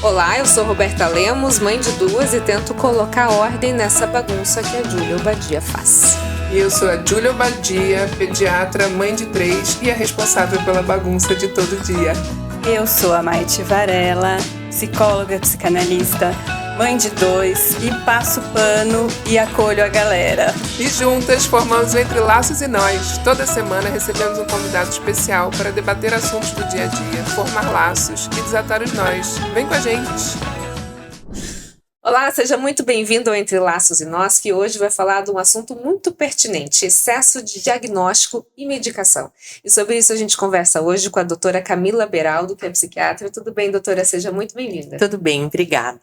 Olá, eu sou Roberta Lemos, mãe de duas, e tento colocar ordem nessa bagunça que a Júlia Obadia faz. E eu sou a Júlia Obadia, pediatra, mãe de 3 e a responsável pela bagunça de todo dia. Eu sou a Maite Varela, psicóloga, psicanalista, mãe de 2 e passo pano e acolho a galera. E juntas formamos Entre Laços e Nós. Toda semana recebemos um convidado especial para debater assuntos do dia a dia, formar laços e desatar os nós. Vem com a gente! Olá, seja muito bem-vindo ao Entre Laços e Nós, que hoje vai falar de um assunto muito pertinente, excesso de diagnóstico e medicação. E sobre isso a gente conversa hoje com a doutora Camila Beraldo, que é psiquiatra. Tudo bem, doutora? Seja muito bem-vinda. Tudo bem, obrigada.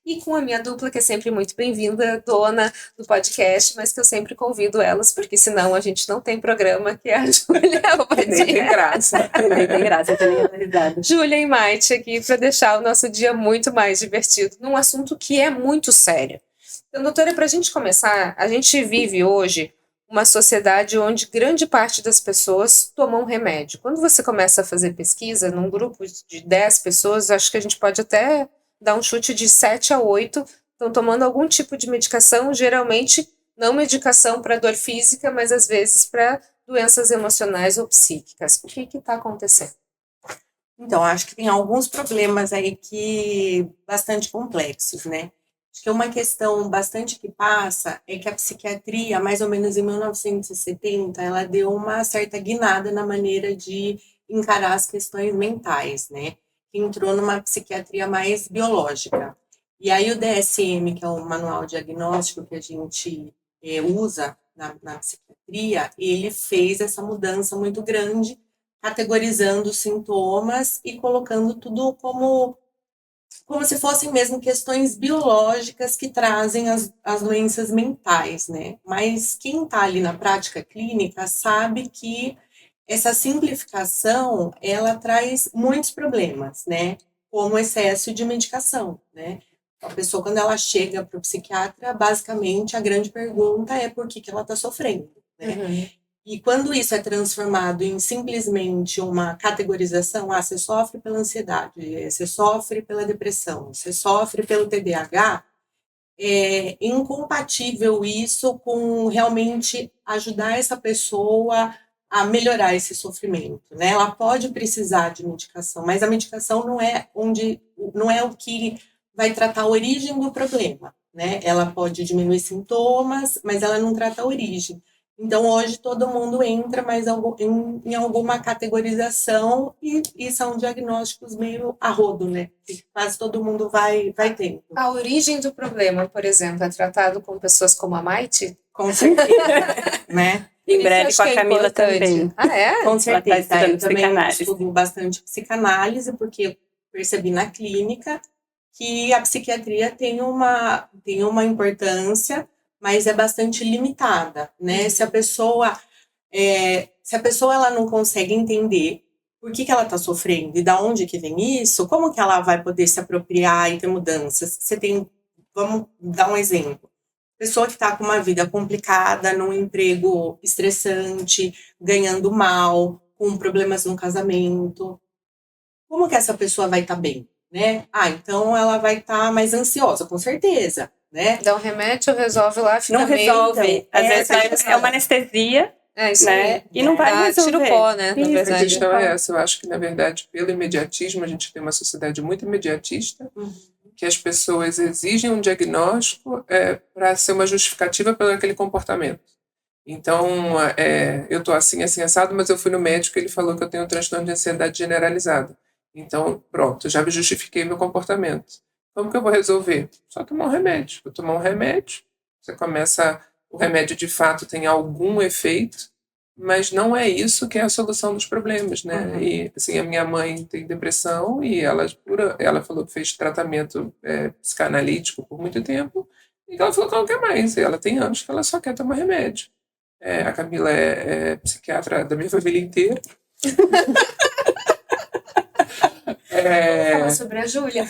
E com a minha dupla, que é sempre muito bem-vinda, dona do podcast, mas que eu sempre convido elas, porque senão a gente não tem programa, que é a Júlia Obadia. Nem tem graça. Nem tem graça, eu tô nem analisada. Júlia e Maite aqui para deixar o nosso dia muito mais divertido, num assunto que é muito sério. Então, doutora, para a gente começar, a gente vive hoje uma sociedade onde grande parte das pessoas tomam remédio. Quando você começa a fazer pesquisa, num grupo de 10 pessoas, acho que a gente pode até dar um chute de 7 a 8, estão tomando algum tipo de medicação, geralmente não medicação para dor física, mas às vezes para doenças emocionais ou psíquicas. O que está acontecendo? Então, acho que tem alguns problemas aí que bastante complexos, né? Acho que uma questão bastante que passa é que a psiquiatria, mais ou menos em 1970, ela deu uma certa guinada na maneira de encarar as questões mentais, né? Entrou numa psiquiatria mais biológica. E aí o DSM, que é o manual diagnóstico que a gente usa na psiquiatria, ele fez essa mudança muito grande, categorizando os sintomas e colocando tudo como se fossem mesmo questões biológicas que trazem as doenças mentais, né? Mas quem está ali na prática clínica sabe que essa simplificação, ela traz muitos problemas, né? Como excesso de medicação, né? A pessoa, quando ela chega para o psiquiatra, basicamente, a grande pergunta é por que ela está sofrendo, né? Uhum. E quando isso é transformado em simplesmente uma categorização, você sofre pela ansiedade, você sofre pela depressão, você sofre pelo TDAH, é incompatível isso com realmente ajudar essa pessoa a melhorar esse sofrimento, né? Ela pode precisar de medicação, mas a medicação não é o que vai tratar a origem do problema, né? Ela pode diminuir sintomas, mas ela não trata a origem. Então, hoje, todo mundo entra mais em alguma categorização e são diagnósticos meio a rodo, né? Que quase todo mundo vai tendo. A origem do problema, por exemplo, é tratado com pessoas como a Maite? Com certeza, né? Em breve com a Camila também. Ah, é? Com certeza. Ela tá estudando Eu também psicanálise. estudo bastante psicanálise, porque eu percebi na clínica que a psiquiatria tem uma importância, mas é bastante limitada, né? Se a pessoa ela não consegue entender por que ela está sofrendo e da onde que vem isso, como que ela vai poder se apropriar e ter mudanças? Vamos dar um exemplo. Pessoa que está com uma vida complicada, num emprego estressante, ganhando mal, com problemas no casamento. Como que essa pessoa vai estar bem, né? Então ela vai estar mais ansiosa, com certeza, né? Dá um remédio, resolve lá, fica Não meio... resolve. Às vezes é uma anestesia, É isso né? aí. E não vai resolver. Tira o pó, né? Na Isso, A verdade. questão é essa, eu acho que, na verdade, pelo imediatismo, a gente tem uma sociedade muito imediatista, que as pessoas exigem um diagnóstico para ser uma justificativa pelo aquele comportamento. Então, eu estou assim, assim, assado, mas eu fui no médico e ele falou que eu tenho um transtorno de ansiedade generalizado. Então, pronto, já me justifiquei meu comportamento. Como que eu vou resolver? Só tomar um remédio. Vou tomar um remédio, você começa... O remédio, de fato, tem algum efeito, mas não é isso que é a solução dos problemas, né? Uhum. E, assim, a minha mãe tem depressão e ela falou que fez tratamento psicanalítico por muito tempo e ela falou que ela não quer mais. E ela tem anos que ela só quer tomar remédio. A Camila é psiquiatra da minha família inteira. Fala sobre a Júlia.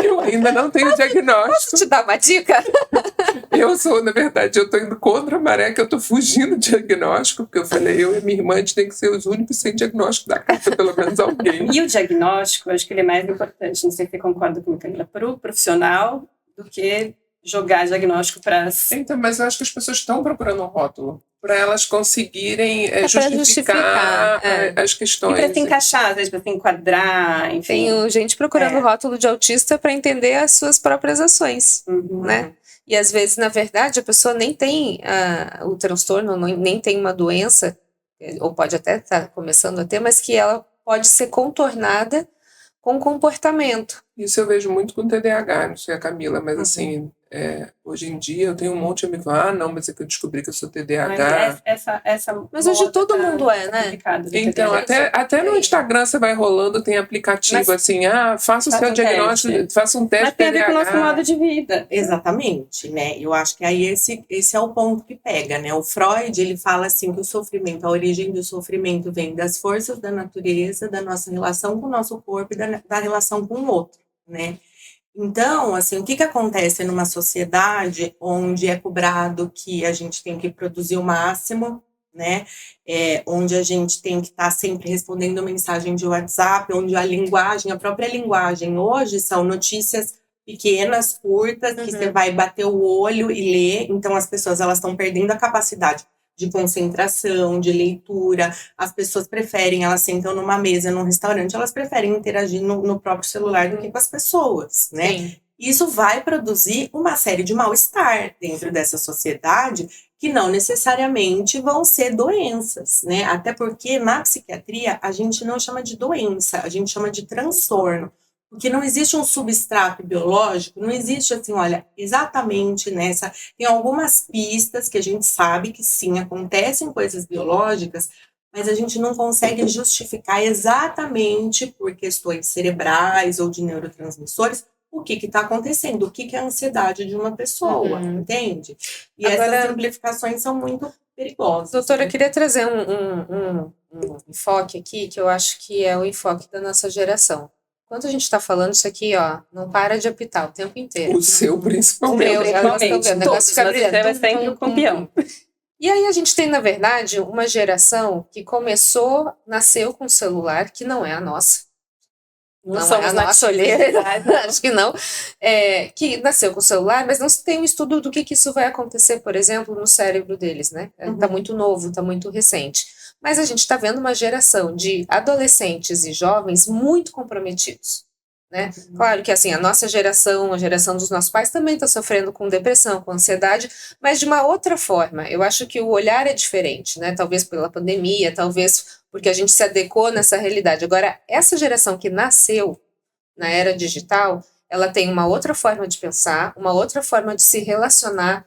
Eu ainda não tenho diagnóstico. Posso te dar uma dica? Na verdade, eu tô indo contra a maré, que eu tô fugindo do diagnóstico, porque eu falei, eu e minha irmã, a gente tem que ser os únicos sem diagnóstico da casa, pelo menos alguém. E o diagnóstico, eu acho que ele é mais importante, não sei se você concorda comigo, Camila, para o profissional do que jogar diagnóstico para... Então, mas eu acho que as pessoas estão procurando um rótulo para elas conseguirem pra justificar as E questões. para se encaixar, às vezes para se enquadrar, enfim. Tem gente procurando rótulo de autista para entender as suas próprias ações, né? E às vezes, na verdade, a pessoa nem tem o transtorno, nem tem uma doença, ou pode até estar começando a ter, mas que ela pode ser contornada com comportamento. Isso eu vejo muito com o TDAH, não sei a Camila, mas assim, hoje em dia eu tenho um monte de amigos que falam, não, mas é que eu descobri que eu sou TDAH. Mas hoje todo mundo né? Então, até no Instagram você vai rolando, tem aplicativo assim, faça o seu diagnóstico, faça um teste. Mas tem a ver com o nosso modo de vida. Exatamente, né? Eu acho que aí esse é o ponto que pega, né? O Freud, ele fala assim que o sofrimento, a origem do sofrimento vem das forças da natureza, da nossa relação com o nosso corpo e da relação com o outro, né? Então, assim, o que acontece numa sociedade onde é cobrado que a gente tem que produzir o máximo, né? Onde a gente tem que estar sempre respondendo mensagem de WhatsApp, onde a própria linguagem hoje são notícias pequenas, curtas, que você vai bater o olho e ler. Então, as pessoas elas estão perdendo a capacidade de concentração, de leitura. As pessoas preferem, elas sentam numa mesa, num restaurante, elas preferem interagir no próprio celular do que com as pessoas, né? Sim. Isso vai produzir uma série de mal-estar dentro dessa sociedade que não necessariamente vão ser doenças, né? Até porque na psiquiatria a gente não chama de doença, a gente chama de transtorno. Porque não existe um substrato biológico, não existe assim, olha, exatamente nessa... Tem algumas pistas que a gente sabe que sim, acontecem coisas biológicas, mas a gente não consegue justificar exatamente por questões cerebrais ou de neurotransmissores o que está acontecendo, o que é a ansiedade de uma pessoa, entende? E Agora, essas simplificações são muito perigosas. Doutora, né? eu queria trazer um enfoque aqui, que eu acho que é o enfoque da nossa geração. Quando a gente está falando isso aqui, não para de apitar o tempo inteiro. O seu, principalmente. O meu, elas estão vendo. O negócio fica brilhando. É sempre o campeão. E aí a gente tem, na verdade, uma geração que nasceu com celular, que não é a nossa. Não somos é a nossa olheira. Acho que não. Que nasceu com celular, mas não se tem um estudo do que isso vai acontecer, por exemplo, no cérebro deles, né? Está muito novo, está muito recente. Mas a gente está vendo uma geração de adolescentes e jovens muito comprometidos, né? Claro que assim, a nossa geração, a geração dos nossos pais também está sofrendo com depressão, com ansiedade, mas de uma outra forma. Eu acho que o olhar é diferente, né? Talvez pela pandemia, talvez porque a gente se adequou nessa realidade. Agora, essa geração que nasceu na era digital, ela tem uma outra forma de pensar, uma outra forma de se relacionar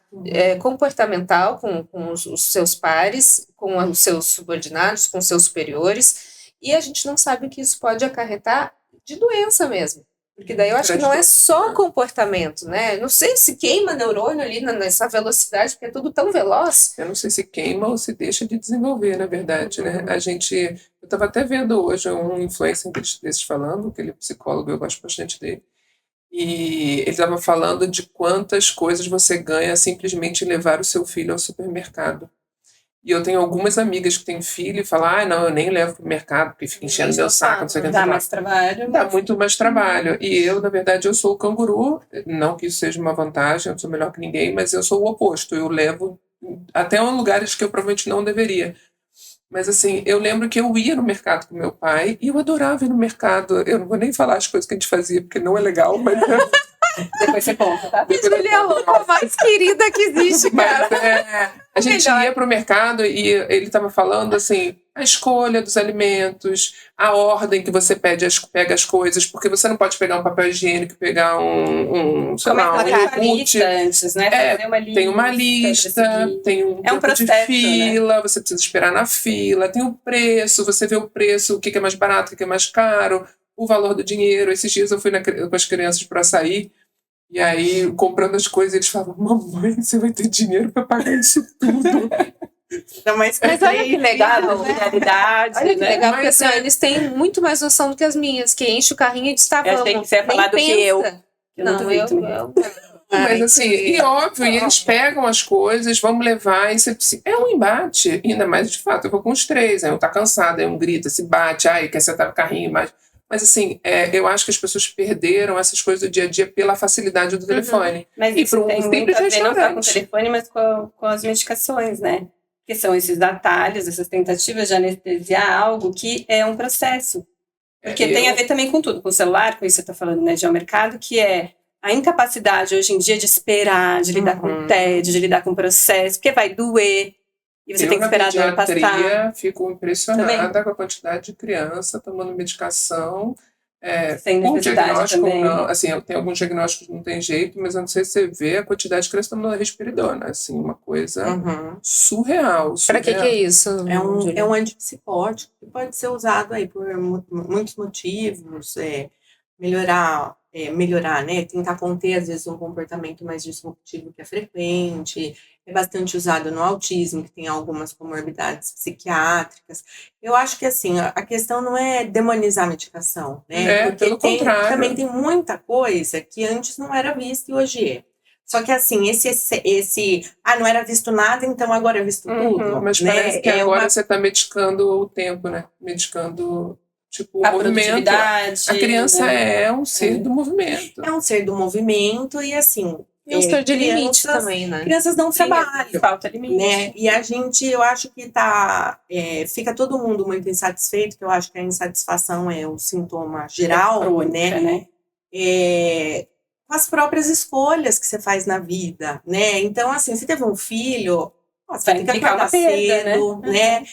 comportamental com os seus pares, com os seus subordinados, com os seus superiores, e a gente não sabe o que isso pode acarretar de doença mesmo. Porque daí eu acho que não é só comportamento, né? Não sei se queima neurônio ali nessa velocidade, porque é tudo tão veloz. Eu não sei se queima ou se deixa de desenvolver, na verdade, né? Eu estava até vendo hoje um influencer desses falando, aquele psicólogo, eu gosto bastante dele, e ele estava falando de quantas coisas você ganha simplesmente levar o seu filho ao supermercado. E eu tenho algumas amigas que têm filho e falam, não, eu nem levo pro mercado, porque fica enchendo meu saco, não sei o que. Dá mais trabalho. Dá muito mais trabalho. E eu, na verdade, eu sou o canguru, não que isso seja uma vantagem, eu sou melhor que ninguém, mas eu sou o oposto, eu levo até em lugares que eu provavelmente não deveria. Mas assim, eu lembro que eu ia no mercado com meu pai e eu adorava ir no mercado. Eu não vou nem falar as coisas que a gente fazia, porque não é legal, mas... Depois você conta, tá? Ele é a roupa mais querida que existe, cara. Mas, a gente ia pro mercado e ele estava falando assim, a escolha dos alimentos, a ordem que você pega as coisas, porque você não pode pegar um papel higiênico e pegar um lista antes, né? Tem uma lista, tem um tempo processo, de fila, né? Você precisa esperar na fila, tem o preço, você vê o preço, o que é mais barato, o que é mais caro, o valor do dinheiro. Esses dias eu fui com as crianças para sair, e aí, comprando as coisas, eles falavam, mamãe, você vai ter dinheiro para pagar isso tudo. Não, mas olha que legal, né? Realidade, olha que legal, porque Mas assim, eles têm muito mais noção do que as minhas, que enche o carrinho e está Eu achei que você ia falar do que eu. Eu não duvido também. Mas assim, e óbvio, e eles pegam as coisas, vamos levar, e é um embate, ainda mais de fato, eu vou com os 3, aí um tá cansado, aí um grita, se bate, aí quer sentar no carrinho, mas assim, eu acho que as pessoas perderam essas coisas do dia a dia pela facilidade do telefone. Mas E isso para um tem simples muito a ver não só com o restaurante. telefone, mas com as medicações, né? Que são esses atalhos, essas tentativas de anestesiar algo que é um processo. Porque tem a ver também com tudo, com o celular, com isso que você está falando, né, de ao mercado, que é a incapacidade hoje em dia de esperar, de lidar com o tédio, de lidar com o processo, porque vai doer, e você tem que esperar a dor passar. Eu, na pediatria, fico impressionada com a quantidade de criança tomando medicação, sem com necessidade diagnóstico também. não, assim, eu tenho alguns diagnósticos que não tem jeito, mas eu não sei se você vê a quantidade de criança tomando risperidona, assim, uma coisa surreal. Pra que é isso? É um antipsicótico que pode ser usado aí por muitos motivos, melhorar, né? Tentar conter, às vezes, um comportamento mais disruptivo que é frequente. É bastante usado no autismo, que tem algumas comorbidades psiquiátricas. Eu acho que, assim, a questão não é demonizar a medicação, né? Porque pelo contrário. também tem muita coisa que antes não era vista e hoje é. Só que, assim, não era visto nada, então agora é visto tudo. Mas né? parece que agora você está medicando o tempo, né? Medicando, tipo, A o movimento. produtividade. A criança né? é um ser do movimento. É um ser do movimento e, assim... É um ser de limite também, né? Crianças não trabalham. Falta limite. Né? E a gente, eu acho que fica todo mundo muito insatisfeito, que eu acho que a insatisfação é o sintoma geral, crônica, né? Com as próprias escolhas que você faz na vida, né? Então, assim, se teve um filho, você tem que acordar cedo, né?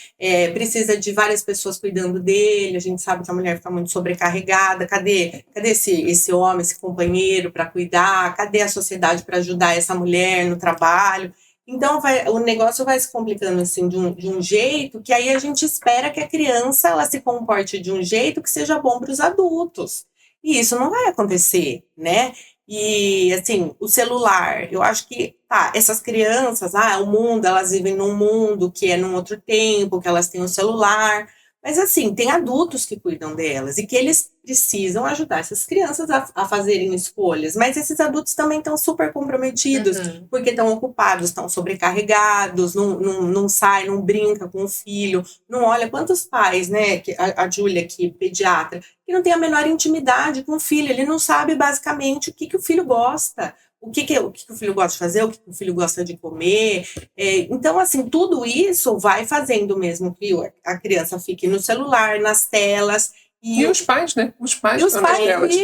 Precisa de várias pessoas cuidando dele, a gente sabe que a mulher fica muito sobrecarregada, cadê esse homem, esse companheiro para cuidar, cadê a sociedade para ajudar essa mulher no trabalho? Então, o negócio vai se complicando assim, de um jeito que aí a gente espera que a criança ela se comporte de um jeito que seja bom para os adultos. E isso não vai acontecer, né? E, assim, o celular, eu acho que, essas crianças, o mundo, elas vivem num mundo que é num outro tempo, que elas têm um celular, mas, assim, tem adultos que cuidam delas e que eles precisam ajudar essas crianças a fazerem escolhas, mas esses adultos também estão super comprometidos, porque estão ocupados, estão sobrecarregados, não sai, não brinca com o filho, não olha quantos pais, né, a Júlia aqui, pediatra, que não tem a menor intimidade com o filho, ele não sabe basicamente o que o filho gosta, o que o filho gosta de fazer, o que o filho gosta de comer. Então, assim, tudo isso vai fazendo mesmo que a criança fique no celular, nas telas. E os pais, né? Os pais estão nas telas.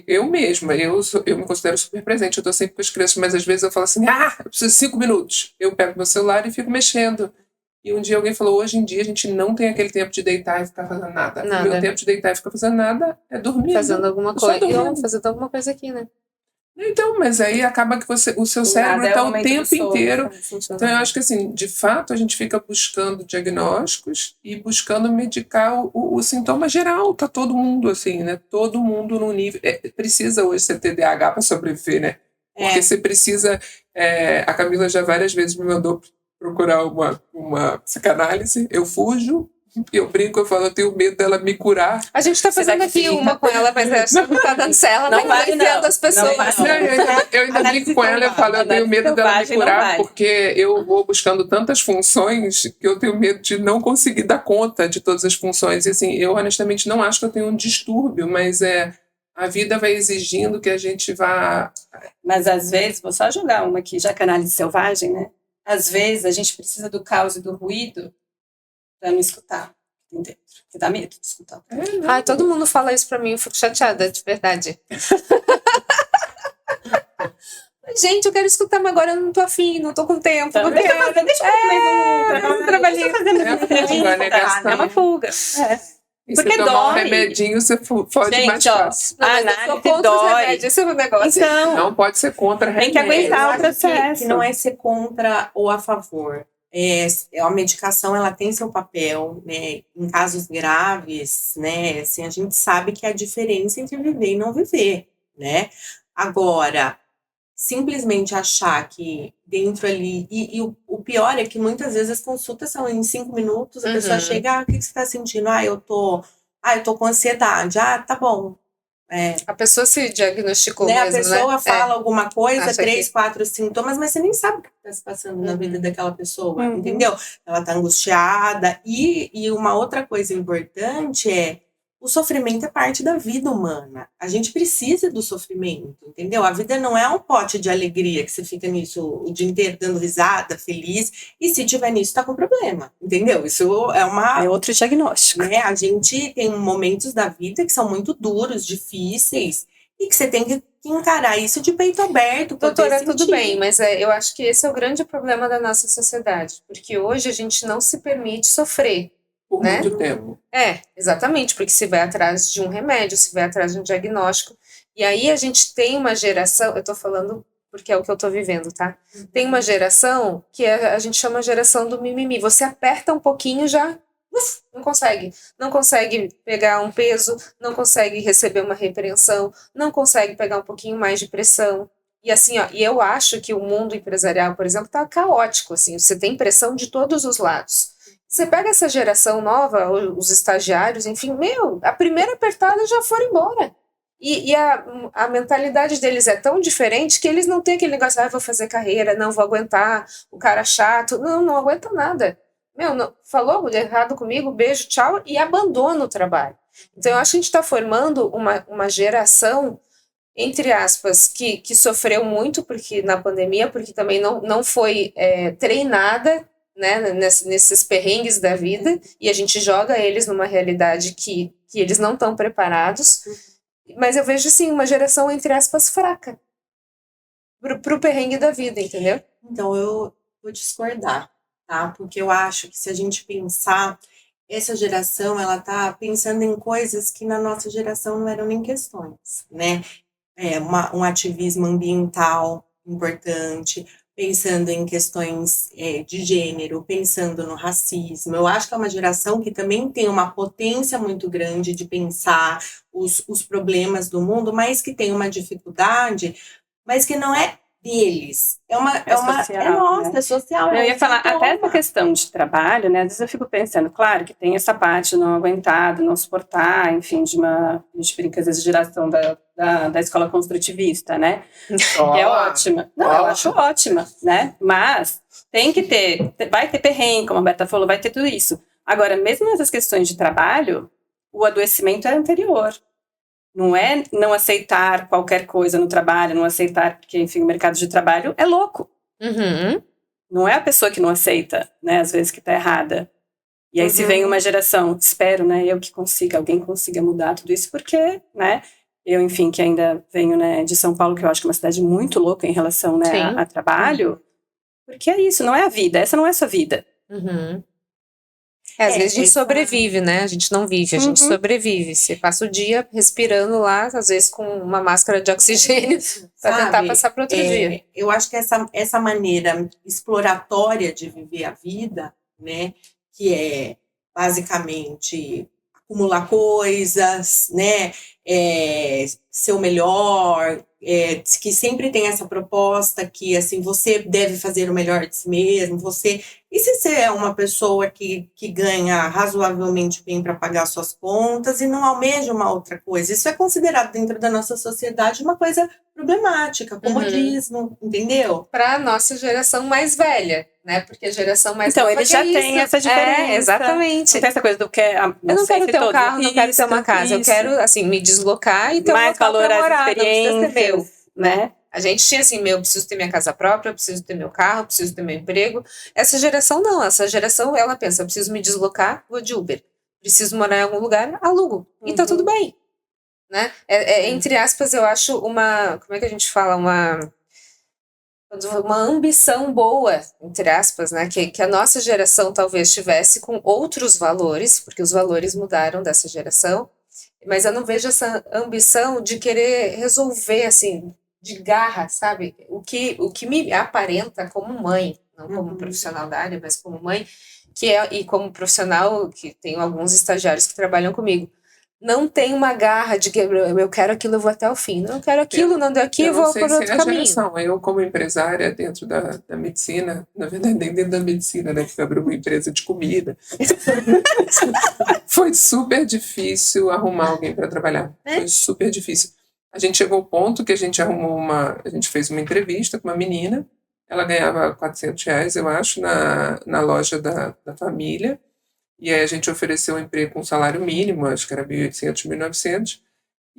Eu mesma, eu me considero super presente, eu estou sempre com as crianças, mas às vezes eu falo assim, eu preciso de 5 minutos. Eu pego meu celular e fico mexendo. E um dia alguém falou, hoje em dia a gente não tem aquele tempo de deitar e ficar fazendo nada. O meu tempo de deitar e ficar fazendo nada é dormir. Fazendo alguma coisa. Fazendo alguma coisa aqui, né? Então, mas aí acaba que o seu cérebro está o tempo inteiro. Então, eu acho que, assim, de fato, a gente fica buscando diagnósticos e buscando medicar o sintoma geral. Tá todo mundo, assim, né? Todo mundo num nível... precisa hoje ser TDAH para sobreviver, né? Porque você precisa... a Camila já várias vezes me mandou procurar uma psicanálise. Eu fujo. Eu brinco, eu falo, eu tenho medo dela me curar. A gente tá fazendo aqui uma com ela, mas acho que não tá dando certo. Ela não vai enfiando as pessoas. Eu ainda brinco com ela, eu falo, eu tenho medo dela me curar, porque eu vou buscando tantas funções que eu tenho medo de não conseguir dar conta de todas as funções. E assim, eu honestamente não acho que eu tenho um distúrbio, mas a vida vai exigindo que a gente vá... Mas às vezes, vou só jogar uma aqui, já que a análise selvagem, né? Às vezes a gente precisa do caos e do ruído para não escutar dentro. Porque dá medo de escutar. Todo mundo fala isso pra mim, eu fico chateada, de verdade. Gente, eu quero escutar, mas agora eu não tô afim, não tô com tempo. Deixa eu fazer mais um trabalhinho. É uma fuga. E porque se tomar um dói. remedinho, você fode mais fácil. A análise dói. Esse é o negócio. Então, não pode ser contra remédio. tem que aguentar o processo. Que não é ser contra ou a favor. A medicação ela tem seu papel, né? Em casos graves, né? Assim, a gente sabe que há diferença entre viver e não viver, né? Agora, simplesmente achar que dentro ali... E o pior é que muitas vezes as consultas são em 5 minutos, a pessoa chega, o que você está sentindo? Eu tô com ansiedade. Tá bom. A pessoa se diagnosticou né? mesmo, A pessoa fala alguma coisa, Acha 3, que- 4 sintomas, mas você nem sabe o que está se passando na vida daquela pessoa, entendeu? Ela está angustiada. E uma outra coisa importante é o sofrimento é parte da vida humana. A gente precisa do sofrimento, entendeu? A vida não é um pote de alegria que você fica nisso o dia inteiro dando risada, feliz. E se tiver nisso, tá com problema, entendeu? Isso é outro diagnóstico. né? A gente tem momentos da vida que são muito duros, difíceis, e que você tem que encarar isso de peito aberto. Doutora, tudo bem, mas eu acho que esse é o grande problema da nossa sociedade, porque hoje a gente não se permite sofrer. Por né? muito tempo. Exatamente, porque se vai atrás de um remédio, se vai atrás de um diagnóstico, e aí a gente tem uma geração, eu tô falando porque é o que eu tô vivendo, tá? Tem uma geração que a gente chama geração do mimimi, você aperta um pouquinho já, não consegue pegar um peso, não consegue receber uma repreensão, não consegue pegar um pouquinho mais de pressão, e assim, e eu acho que o mundo empresarial, por exemplo, tá caótico, assim, você tem pressão de todos os lados. Você pega essa geração nova, os estagiários, enfim, a primeira apertada já foram embora. E a mentalidade deles é tão diferente que eles não têm aquele negócio, vou fazer carreira, não vou aguentar, o cara chato. Não aguenta nada. Falou errado comigo, beijo, tchau, e abandona o trabalho. Então, eu acho que a gente está formando uma geração, entre aspas, que sofreu muito na pandemia, porque também não foi treinada, né, nesses perrengues da vida, e a gente joga eles numa realidade que eles não estão preparados, mas eu vejo, assim, uma geração, entre aspas, fraca pro perrengue da vida, entendeu? Então, eu vou discordar, tá? Porque eu acho que se a gente pensar, essa geração, ela tá pensando em coisas que na nossa geração não eram nem questões, né? Um ativismo ambiental importante, pensando em questões de gênero, pensando no racismo. Eu acho que é uma geração que também tem uma potência muito grande de pensar os problemas do mundo, mas que tem uma dificuldade, mas que não é deles. É social, nossa, né? é social. Eu ia falar, até essa questão de trabalho, né? Às vezes eu fico pensando, claro que tem essa parte de não aguentar, de não suportar, enfim, a gente brinca às vezes de geração da escola construtivista, né? Que é ótima. Não, eu acho ótima, né? Mas tem que vai ter perrengue, como a Berta falou, vai ter tudo isso. Agora, mesmo nessas questões de trabalho, o adoecimento é anterior. Não é não aceitar qualquer coisa no trabalho, não aceitar, porque, enfim, o mercado de trabalho é louco. Uhum. Não é a pessoa que não aceita, né, às vezes que tá errada. E aí se vem uma geração, espero, né, alguém consiga mudar tudo isso, porque, né, eu, enfim, que ainda venho, né, de São Paulo, que eu acho que é uma cidade muito louca em relação, né, a trabalho, porque é isso, não é a vida, essa não é a sua vida. Uhum. Às vezes a gente sobrevive, né? A gente não vive, a gente sobrevive. Você passa o dia respirando lá, às vezes com uma máscara de oxigênio, para tentar passar para outro dia. Eu acho que essa maneira exploratória de viver a vida, né, que é basicamente acumular coisas, né, ser o melhor, que sempre tem essa proposta que, assim, você deve fazer o melhor de si mesmo, E se você é uma pessoa que ganha razoavelmente bem para pagar suas contas e não almeja uma outra coisa? Isso é considerado dentro da nossa sociedade uma coisa problemática, comodismo, entendeu? Para a nossa geração mais velha, né? Porque a geração mais nova ele já tem essa diferença. Exatamente. Não tem essa coisa do que eu não quero ter um carro, não quero ter uma casa. Eu quero, assim, me deslocar e ter um local para morar, não precisa ser meu, né? A gente tinha assim, eu preciso ter minha casa própria, eu preciso ter meu carro, eu preciso ter meu emprego. Essa geração não, essa geração ela pensa, eu preciso me deslocar, vou de Uber. Preciso morar em algum lugar, alugo. E tá tudo bem, né? Entre aspas, eu acho como é que a gente fala, uma ambição boa, entre aspas, né? Que a nossa geração talvez tivesse com outros valores, porque os valores mudaram dessa geração, mas eu não vejo essa ambição de querer resolver, assim, de garra, sabe? O que me aparenta como mãe, não como profissional da área, mas como mãe, e como profissional, que tenho alguns estagiários que trabalham comigo. não tem uma garra de que eu quero aquilo, eu vou até o fim. Não quero aquilo, não deu aqui, eu vou por outro caminho. Eu, como empresária dentro da medicina, na verdade, nem dentro da medicina, né? Que abriu uma empresa de comida. Foi super difícil arrumar alguém para trabalhar. Foi super difícil. A gente chegou ao ponto que a gente fez uma entrevista com uma menina. Ela ganhava R$400, eu acho, na loja da família. E aí a gente ofereceu um emprego com salário mínimo, acho que era 1.800, 1.900.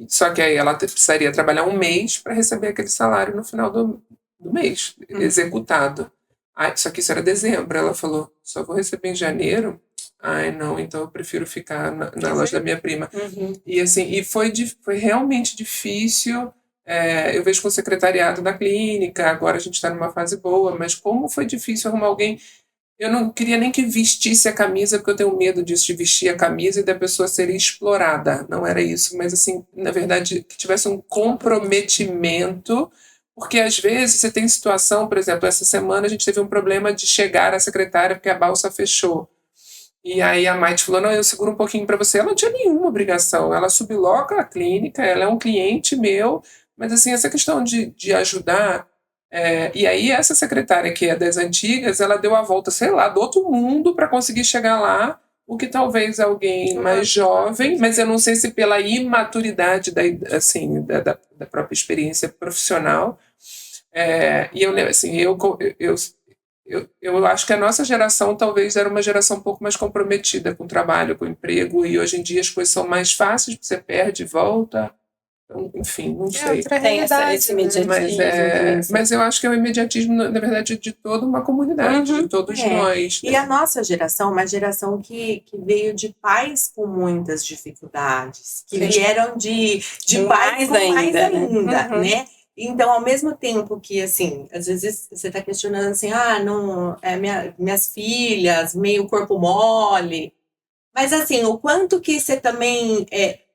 Só que aí ela precisaria trabalhar um mês para receber aquele salário no final do mês, executado. Só que isso era dezembro. Ela falou, só vou receber em janeiro? Ai, não, então eu prefiro ficar na loja da minha prima. E assim, foi realmente difícil. Eu vejo com o secretariado da clínica, agora a gente está numa fase boa, mas como foi difícil arrumar alguém. Eu não queria nem que vestisse a camisa, porque eu tenho medo disso, de vestir a camisa e da pessoa ser explorada. Não era isso, mas assim, na verdade, que tivesse um comprometimento, porque às vezes você tem situação, por exemplo, essa semana a gente teve um problema de chegar à secretária porque a balsa fechou. E aí a Maite falou, não, eu seguro um pouquinho para você. Ela não tinha nenhuma obrigação, ela subloca a clínica, ela é um cliente meu, mas assim, essa questão de ajudar. E aí essa secretária que é das antigas, ela deu a volta, sei lá, do outro mundo para conseguir chegar lá, o que talvez alguém mais jovem, mas eu não sei se pela imaturidade da própria experiência profissional. E eu lembro, assim, eu acho que a nossa geração talvez era uma geração um pouco mais comprometida com o trabalho, com o emprego, e hoje em dia as coisas são mais fáceis, você perde e volta. Então, enfim, não sei. Tem esse imediatismo. Mas eu acho que é o imediatismo, na verdade, de toda uma comunidade, de todos nós. E a nossa geração, uma geração que veio de pais com muitas dificuldades, que vieram de pais com mais ainda, né? Então, ao mesmo tempo que, assim, às vezes você está questionando assim, não, minhas filhas, meio corpo mole, mas assim, o quanto que você também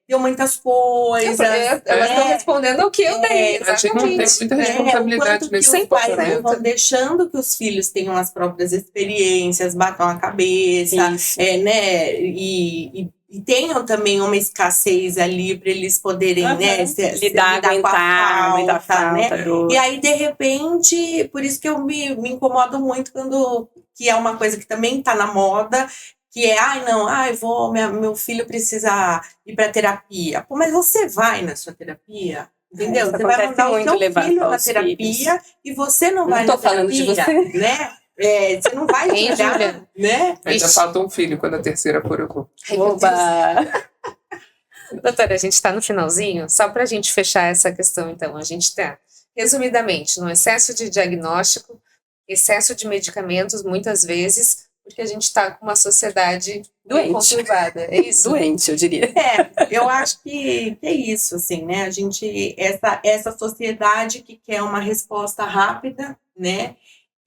deu muitas coisas. Elas estão respondendo ao que eu dei. A gente tem muita responsabilidade nesse ponto. Os pais vão deixando que os filhos tenham as próprias experiências, batam a cabeça, e tenham também uma escassez ali para eles poderem lidar com a falta, né? E aí, de repente, por isso que eu me incomodo muito que é uma coisa que também está na moda, que é, meu filho precisa ir para terapia. Pô, mas você vai na sua terapia, entendeu? Você vai mandar o seu filho na terapia e você não vai na terapia, de você. né? Você não vai tirar, né? Ainda falta um filho, quando a terceira for eu vou. Oba! Doutora, a gente está no finalzinho, só para a gente fechar essa questão, então, a gente está, resumidamente, no excesso de diagnóstico, excesso de medicamentos, muitas vezes, porque a gente está com uma sociedade conturbada. É isso? Doente, eu diria. Eu acho que é isso, assim, né? A gente, essa sociedade que quer uma resposta rápida, né?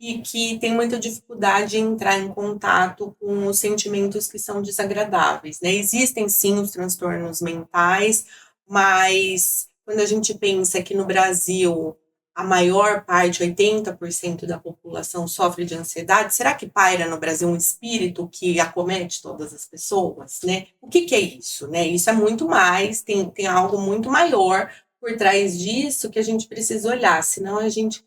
E que tem muita dificuldade em entrar em contato com os sentimentos que são desagradáveis, né? Existem, sim, os transtornos mentais, mas quando a gente pensa que no Brasil a maior parte, 80% da população sofre de ansiedade, será que paira no Brasil um espírito que acomete todas as pessoas, né? O que é isso, né? Isso é muito mais, tem algo muito maior por trás disso que a gente precisa olhar, senão a gente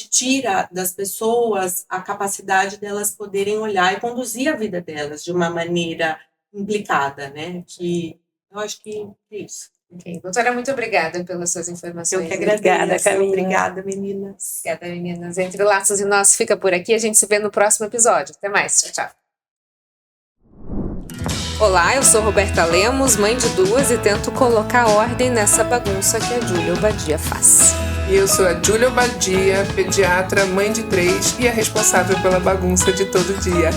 tira das pessoas a capacidade delas poderem olhar e conduzir a vida delas de uma maneira implicada, né? Que eu acho que é isso. Okay. Doutora, muito obrigada pelas suas informações. Eu que agradeço. Obrigada, meninas. Obrigada, meninas. Entre Laços e Nós fica por aqui. A gente se vê no próximo episódio. Até mais. Tchau, tchau. Olá, eu sou Roberta Lemos, mãe de duas, e tento colocar ordem nessa bagunça que a Júlia Obadia faz. E eu sou a Júlia Obadia, pediatra, mãe de 3 e a responsável pela bagunça de todo dia.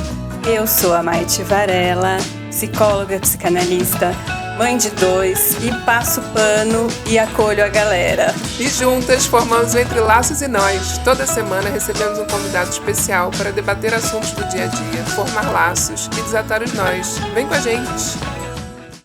Eu sou a Maite Varela, psicóloga, psicanalista, mãe de 2 e passo pano e acolho a galera. E juntas formamos o Entre Laços e Nós. Toda semana recebemos um convidado especial para debater assuntos do dia a dia, formar laços e desatar os nós. Vem com a gente!